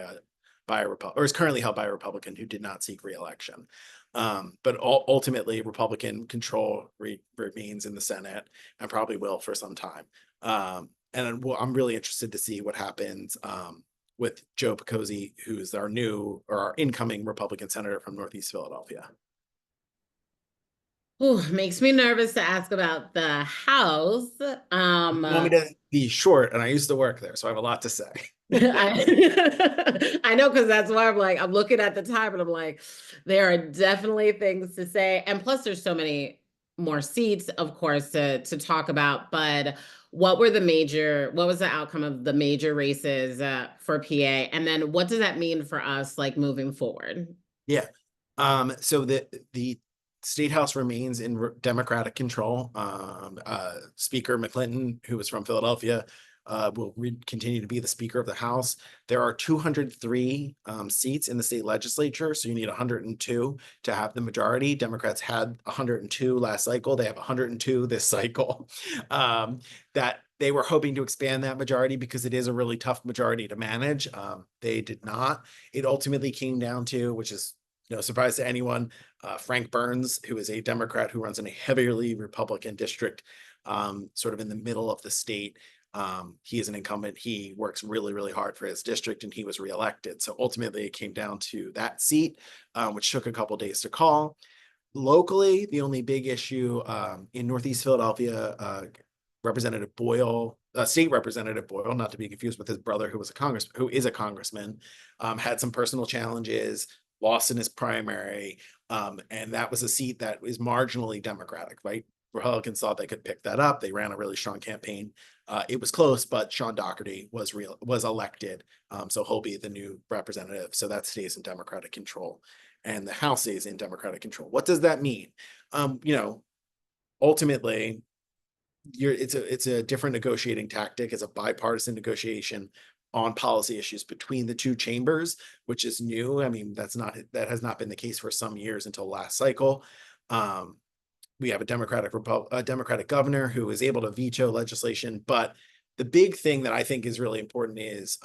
a Republican, or is currently held by a Republican who did not seek re-election. But ultimately, Republican control remains in the Senate and probably will for some time. And I'm really interested to see what happens with Joe Picozzi, who's our incoming Republican senator from Northeast Philadelphia. Ooh, makes me nervous to ask about the House. You want me to be short, and I used to work there, so I have a lot to say. I know, because that's why I'm looking at the time and I'm like, there are definitely things to say. And plus there's so many more seats, of course, to talk about. But what was the outcome of the major races for PA? And then what does that mean for us moving forward? Yeah. So the State House remains in Democratic control. Speaker McClinton, who is from Philadelphia, will continue to be the Speaker of the House. There are 203 seats in the state legislature, so you need 102 to have the majority. Democrats had 102 last cycle. They have 102 this cycle. That they were hoping to expand that majority because it is a really tough majority to manage. They did not. It ultimately came down to, which is no surprise to anyone, Frank Burns, who is a Democrat who runs in a heavily Republican district, sort of in the middle of the state. He is an incumbent. He works really, really hard for his district, and he was reelected. So ultimately, it came down to that seat, which took a couple days to call. Locally, the only big issue in Northeast Philadelphia, Representative Boyle, State Representative Boyle, not to be confused with his brother, who is a congressman, had some personal challenges, lost in his primary, and that was a seat that is marginally Democratic, right? Republicans thought they could pick that up. They ran a really strong campaign. It was close, but Sean Doherty was elected, so he'll be the new representative. So that stays in Democratic control, and the House stays in Democratic control. What does that mean? Ultimately, it's a different negotiating tactic. It's a bipartisan negotiation on policy issues between the two chambers, which is new. I mean, that has not been the case for some years until last cycle. We have a Democratic governor who is able to veto legislation. But the big thing that I think is really important is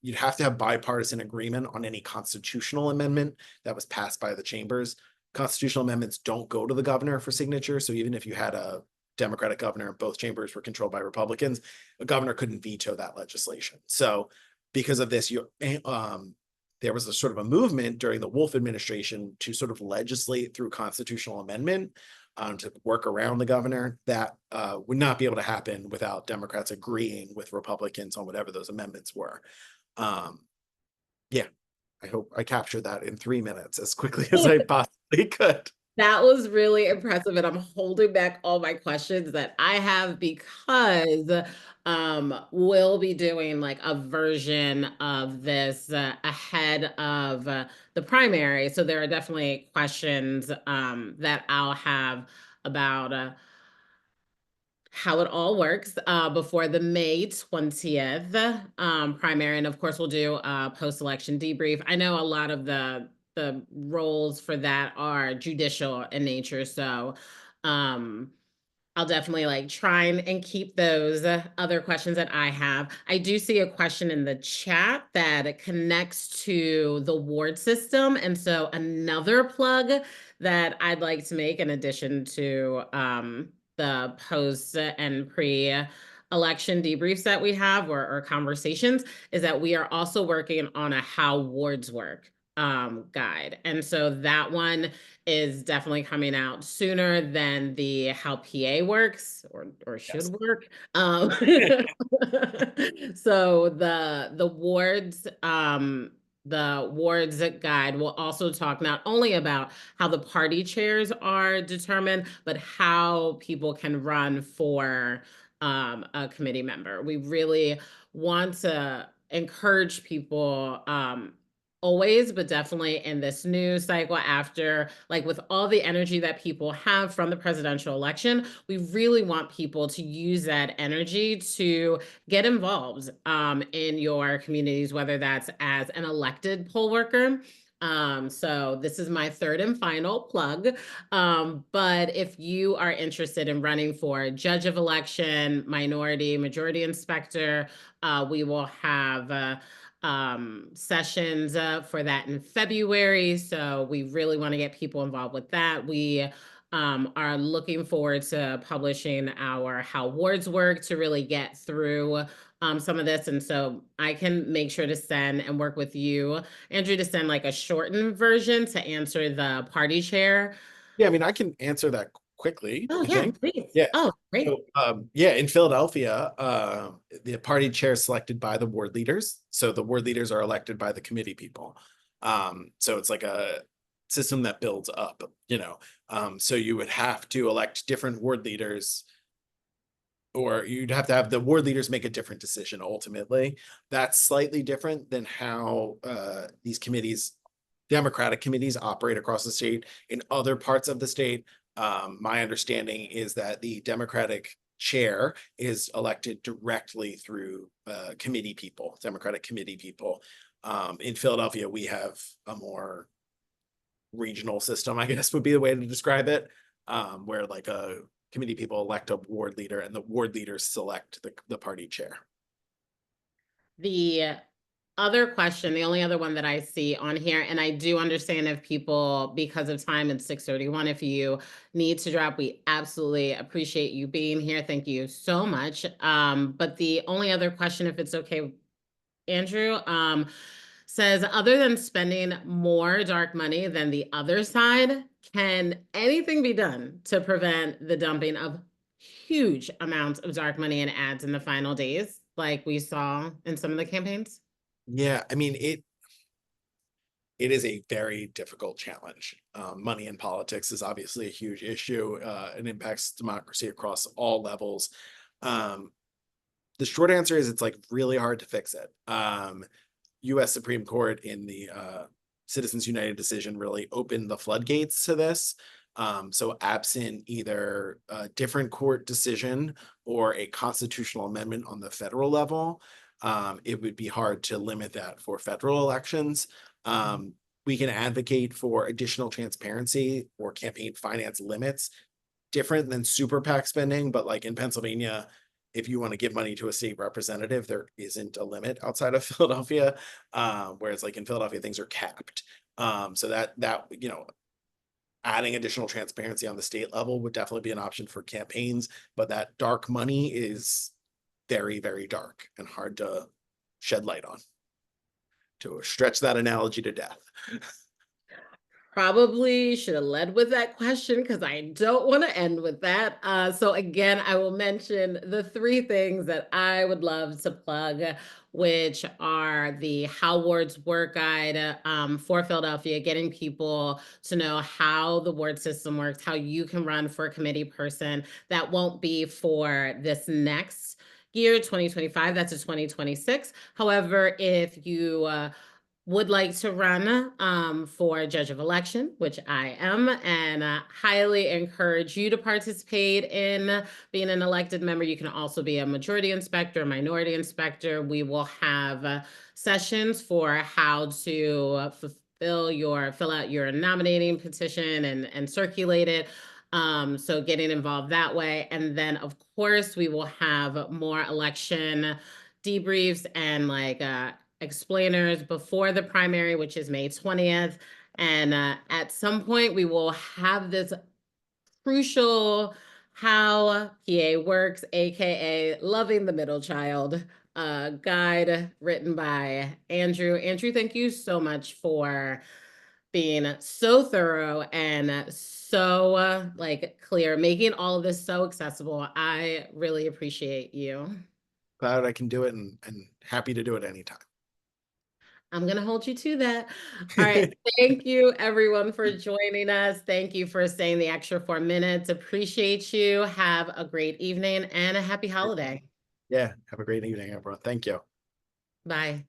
you'd have to have bipartisan agreement on any constitutional amendment that was passed by the chambers. Constitutional amendments don't go to the governor for signature. So even if you had a Democratic governor and both chambers were controlled by Republicans, a governor couldn't veto that legislation. So because of this, there was a sort of a movement during the Wolf administration to sort of legislate through constitutional amendment to work around the governor. That would not be able to happen without Democrats agreeing with Republicans on whatever those amendments were. Yeah, I hope I captured that in 3 minutes as quickly as I possibly could. That was really impressive, and I'm holding back all my questions that I have because we'll be doing like a version of this ahead of the primary. So there are definitely questions that I'll have about how it all works before the May 20th primary. And of course, we'll do a post-election debrief. I know a lot of the roles for that are judicial in nature. So I'll definitely like try and keep those other questions that I have. I do see a question in the chat that connects to the ward system. And so another plug that I'd like to make in addition to the post and pre-election debriefs that we have or conversations is that we are also working on a how wards work guide. And so that one is definitely coming out sooner than the how PA works or should Yes. work. So the wards guide will also talk not only about how the party chairs are determined, but how people can run for a committee member. We really want to encourage people always, but definitely in this new cycle after, like with all the energy that people have from the presidential election, we really want people to use that energy to get involved in your communities, whether that's as an elected poll worker. So this is my third and final plug. But if you are interested in running for judge of election, minority, majority inspector, we will have sessions for that in February. So we really want to get people involved with that. We are looking forward to publishing our how wards work to really get through some of this. And so I can make sure to send and work with you, Andrew, to send like a shortened version to answer the party chair. Yeah, I mean, I can answer that quickly, Oh I yeah, think. please. Yeah. Oh, great. So, yeah, in Philadelphia, the party chair is selected by the ward leaders. So the ward leaders are elected by the committee people. So it's like a system that builds up, you know. So you would have to elect different ward leaders, or you'd have to have the ward leaders make a different decision ultimately. That's slightly different than how these committees, Democratic committees, operate across the state. In other parts of the state, my understanding is that the Democratic chair is elected directly through committee people, Democratic committee people. In Philadelphia, we have a more regional system, I guess would be the way to describe it, where like a committee people elect a ward leader and the ward leaders select the party chair. The other question, the only other one that I see on here, and I do understand if people, because of time, it's 6:31, if you need to drop, we absolutely appreciate you being here. Thank you so much. But the only other question, if it's okay, Andrew, says, other than spending more dark money than the other side, can anything be done to prevent the dumping of huge amounts of dark money and ads in the final days, like we saw in some of the campaigns? Yeah, I mean, it is a very difficult challenge. Money in politics is obviously a huge issue. It impacts democracy across all levels. The short answer is it's like really hard to fix it. U.S. Supreme Court in the Citizens United decision really opened the floodgates to this. So absent either a different court decision or a constitutional amendment on the federal level, it would be hard to limit that for federal elections. We can advocate for additional transparency or campaign finance limits, different than super PAC spending, but like in Pennsylvania, if you want to give money to a state representative, there isn't a limit outside of Philadelphia. Whereas like in Philadelphia, things are capped. So that you know, adding additional transparency on the state level would definitely be an option for campaigns, but that dark money is very, very dark and hard to shed light on. To stretch that analogy to death. Probably should have led with that question because I don't want to end with that. So again, I will mention the three things that I would love to plug, which are the How Wards Work Guide for Philadelphia, getting people to know how the ward system works, how you can run for a committee person. That won't be for this next year, 2025. That's a 2026. However, if you would like to run for judge of election, which I am, and highly encourage you to participate in being an elected member. You can also be a majority inspector, minority inspector. We will have sessions for how to fill out your nominating petition and circulate it. So getting involved that way. And then of course we will have more election debriefs and like explainers before the primary, which is May 20th. And at some point we will have this crucial how PA works, aka Loving the Middle Child guide written by Andrew. Andrew, thank you so much for being so thorough and so like clear, making all of this so accessible. I really appreciate you. Glad I can do it and happy to do it anytime. I'm going to hold you to that. All right. Thank you, everyone, for joining us. Thank you for staying the extra 4 minutes. Appreciate you. Have a great evening and a happy holiday. Yeah. Have a great evening, everyone. Thank you. Bye.